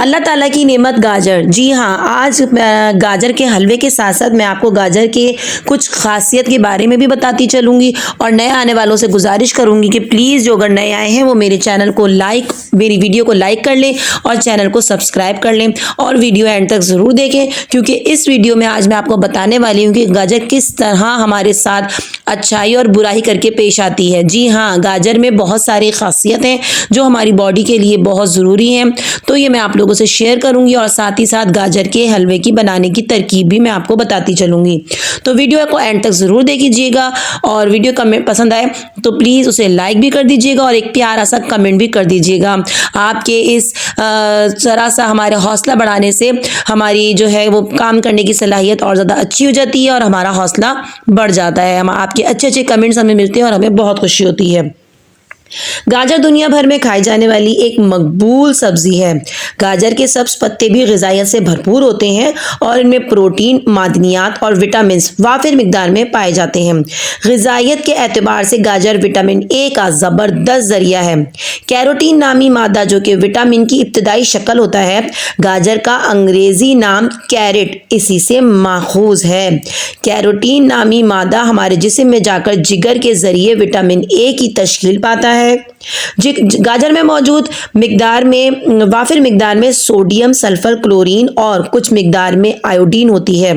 اللہ تعالیٰ کی نعمت گاجر. جی ہاں، آج گاجر کے حلوے کے ساتھ ساتھ میں آپ کو گاجر کے کچھ خاصیت کے بارے میں بھی بتاتی چلوں گی، اور نئے آنے والوں سے گزارش کروں گی کہ پلیز جو اگر نئے آئے ہیں وہ میری ویڈیو کو لائک کر لیں اور چینل کو سبسکرائب کر لیں، اور ویڈیو اینڈ تک ضرور دیکھیں، کیونکہ اس ویڈیو میں آج میں آپ کو بتانے والی ہوں کہ گاجر کس طرح ہمارے ساتھ اچھائی اور برائی کر کے پیش آتی ہے. جی ہاں، گاجر میں بہت ساری خاصیت ہیں جو ہماری باڈی کے لیے بہت ضروری ہیں، تو یہ میں آپ لوگوں سے شیئر کروں گی، اور ساتھ ہی ساتھ گاجر کے حلوے کی بنانے کی ترکیب بھی میں آپ کو بتاتی چلوں گی. تو ویڈیو کو اینڈ تک ضرور دیکھیے گا، اور ویڈیو پسند آئے تو پلیز اسے لائک بھی کر دیجیے گا اور ایک پیارا سا کمنٹ بھی کر دیجیے گا. آپ کے اس ذرا سا ہمارے حوصلہ بڑھانے سے ہماری جو ہے وہ کام کرنے کی صلاحیت اور زیادہ اچھی ہو جاتی ہے، اور ہمارا حوصلہ بڑھ جاتا ہے. آپ کے اچھے کمنٹس ہمیں ملتے ہیں اور ہمیں بہت خوشی ہوتی ہے. گاجر دنیا بھر میں کھائی جانے والی ایک مقبول سبزی ہے. گاجر کے سبز پتے بھی غذائیت سے بھرپور ہوتے ہیں، اور ان میں پروٹین، معدنیات اور وٹامنز وافر مقدار میں پائے جاتے ہیں. غذائیت کے اعتبار سے گاجر وٹامن اے کا زبردست ذریعہ ہے. کیروٹین نامی مادہ جو کہ وٹامن کی ابتدائی شکل ہوتا ہے، گاجر کا انگریزی نام کیرٹ اسی سے ماخوذ ہے. کیروٹین نامی مادہ ہمارے جسم میں جا کر جگر کے ذریعے وٹامن اے کی تشکیل پاتا ہے. گاجر میں موجود وافر مقدار میں سوڈیم، سلفر، کلورین اور کچھ مقدار میں آیوڈین ہوتی ہے.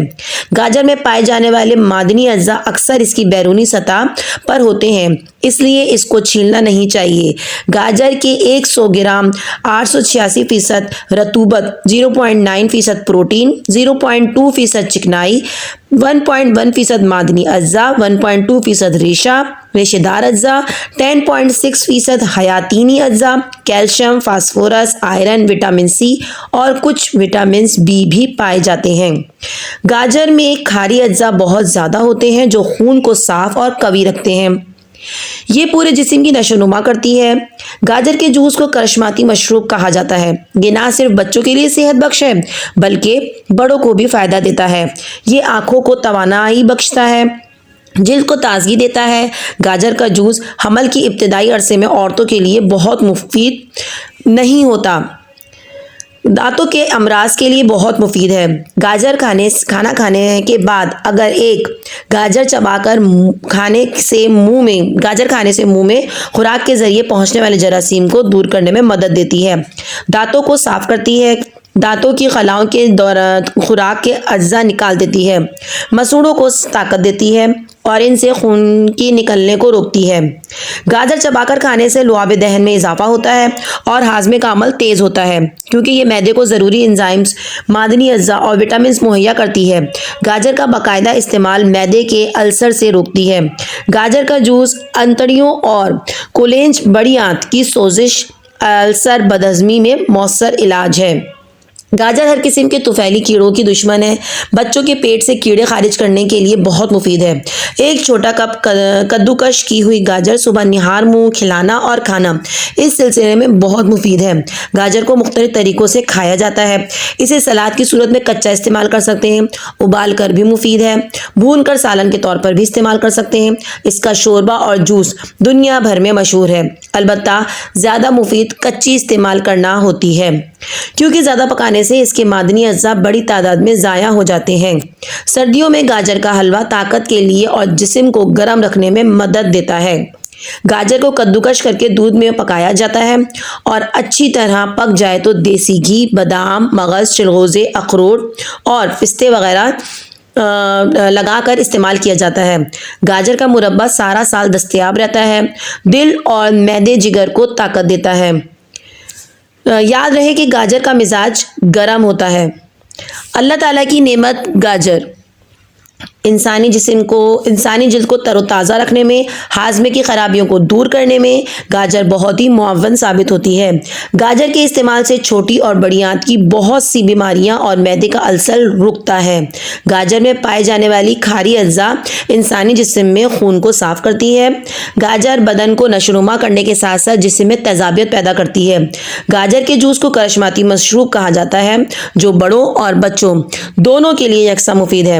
گاجر میں پائے جانے والے معدنی اجزاء اکثر اس کی بیرونی سطح پر ہوتے ہیں، اس لیے اس کو چھیلنا نہیں چاہیے. گاجر کے 100 گرام 886% رطوبت، 0.9% پروٹین، 0.2% چکنائی، 1.1% معدنی اجزاء، 1.2% ریشہ دار اجزاء، 10.6% حیاتینی اجزاء، calcium, phosphorus, iron, vitamin C اور کچھ وٹامنز بی بھی پائے جاتے ہیں. گاجر میں کھاری اجزاء بہت زیادہ ہوتے ہیں جو خون کو صاف اور قوی رکھتے ہیں. یہ پورے جسم کی نشو و نما کرتی ہے. گاجر کے جوس کو کرشماتی مشروب کہا جاتا ہے. یہ نہ صرف بچوں کے لیے صحت بخش ہے بلکہ بڑوں کو بھی فائدہ دیتا ہے. یہ آنکھوں کو توانائی بخشتا ہے، جلد کو تازگی دیتا ہے. گاجر کا جوس حمل کی ابتدائی عرصے میں عورتوں کے لیے بہت مفید نہیں ہوتا، دانتوں کے امراض کے لیے بہت مفید ہے. گاجر کھانا کھانے کے بعد اگر ایک گاجر چبا کر گاجر کھانے سے منہ میں خوراک کے ذریعے پہنچنے والے جراثیم کو دور کرنے میں مدد دیتی ہے. دانتوں کو صاف کرتی ہے، دانتوں کی خلاؤں کے دوران خوراک کے اجزاء نکال دیتی ہے، مسوڑوں کو طاقت دیتی ہے اور ان سے خون کی نکلنے کو روکتی ہے. گاجر چبا کر کھانے سے لعاب دہن میں اضافہ ہوتا ہے اور ہاضمے کا عمل تیز ہوتا ہے، کیونکہ یہ معدے کو ضروری انزائمز، معدنی اجزاء اور وٹامنز مہیا کرتی ہے. گاجر کا باقاعدہ استعمال معدے کے السر سے روکتی ہے. گاجر کا جوس انتڑیوں اور کولینج بڑی آنت کی سوزش، السر، بدہضمی میں مؤثر علاج ہے. گاجر ہر قسم کے طفیلی کیڑوں کی دشمن ہے. بچوں کے پیٹ سے کیڑے خارج کرنے کے لیے بہت مفید ہے. ایک چھوٹا کپ کدوکش کی ہوئی گاجر صبح نہار منہ کھلانا اور کھانا اس سلسلے میں بہت مفید ہے. گاجر کو مختلف طریقوں سے کھایا جاتا ہے. اسے سلاد کی صورت میں کچا استعمال کر سکتے ہیں، ابال کر بھی مفید ہے، بھون کر سالن کے طور پر بھی استعمال کر سکتے ہیں. اس کا شوربہ اور جوس دنیا بھر میں مشہور ہے، البتہ زیادہ مفید کچی استعمال کرنا ہوتی ہے، کیونکہ زیادہ پکانے سے اس کے معدنی اجزاء بڑی تعداد میں ضائع ہو جاتے ہیں. سردیوں میں گاجر کا حلوہ طاقت کے لیے اور جسم کو گرم رکھنے میں مدد دیتا ہے. گاجر کو کدوکش کر کے دودھ میں پکایا جاتا ہے، اور اچھی طرح پک جائے تو دیسی گھی، بادام، مغز، چلغوزے، اخروٹ اور پستے وغیرہ لگا کر استعمال کیا جاتا ہے. گاجر کا مربع سارا سال دستیاب رہتا ہے، دل اور معدے جگر کو طاقت دیتا ہے. یاد رہے کہ گاجر کا مزاج گرم ہوتا ہے. اللہ تعالیٰ کی نعمت گاجر انسانی جلد کو تر و تازہ رکھنے میں، ہاضمے کی خرابیوں کو دور کرنے میں گاجر بہت ہی معاون ثابت ہوتی ہے. گاجر کے استعمال سے چھوٹی اور بڑی آنت کی بہت سی بیماریاں اور معدے کا السر رکتا ہے. گاجر میں پائے جانے والی کھاری اجزاء انسانی جسم میں خون کو صاف کرتی ہے. گاجر بدن کو نشو و نما کرنے کے ساتھ ساتھ جسم میں تیزابیت پیدا کرتی ہے. گاجر کے جوس کو کرشماتی مشروب کہا جاتا ہے، جو بڑوں اور بچوں دونوں کے لیے یکساں مفید ہے.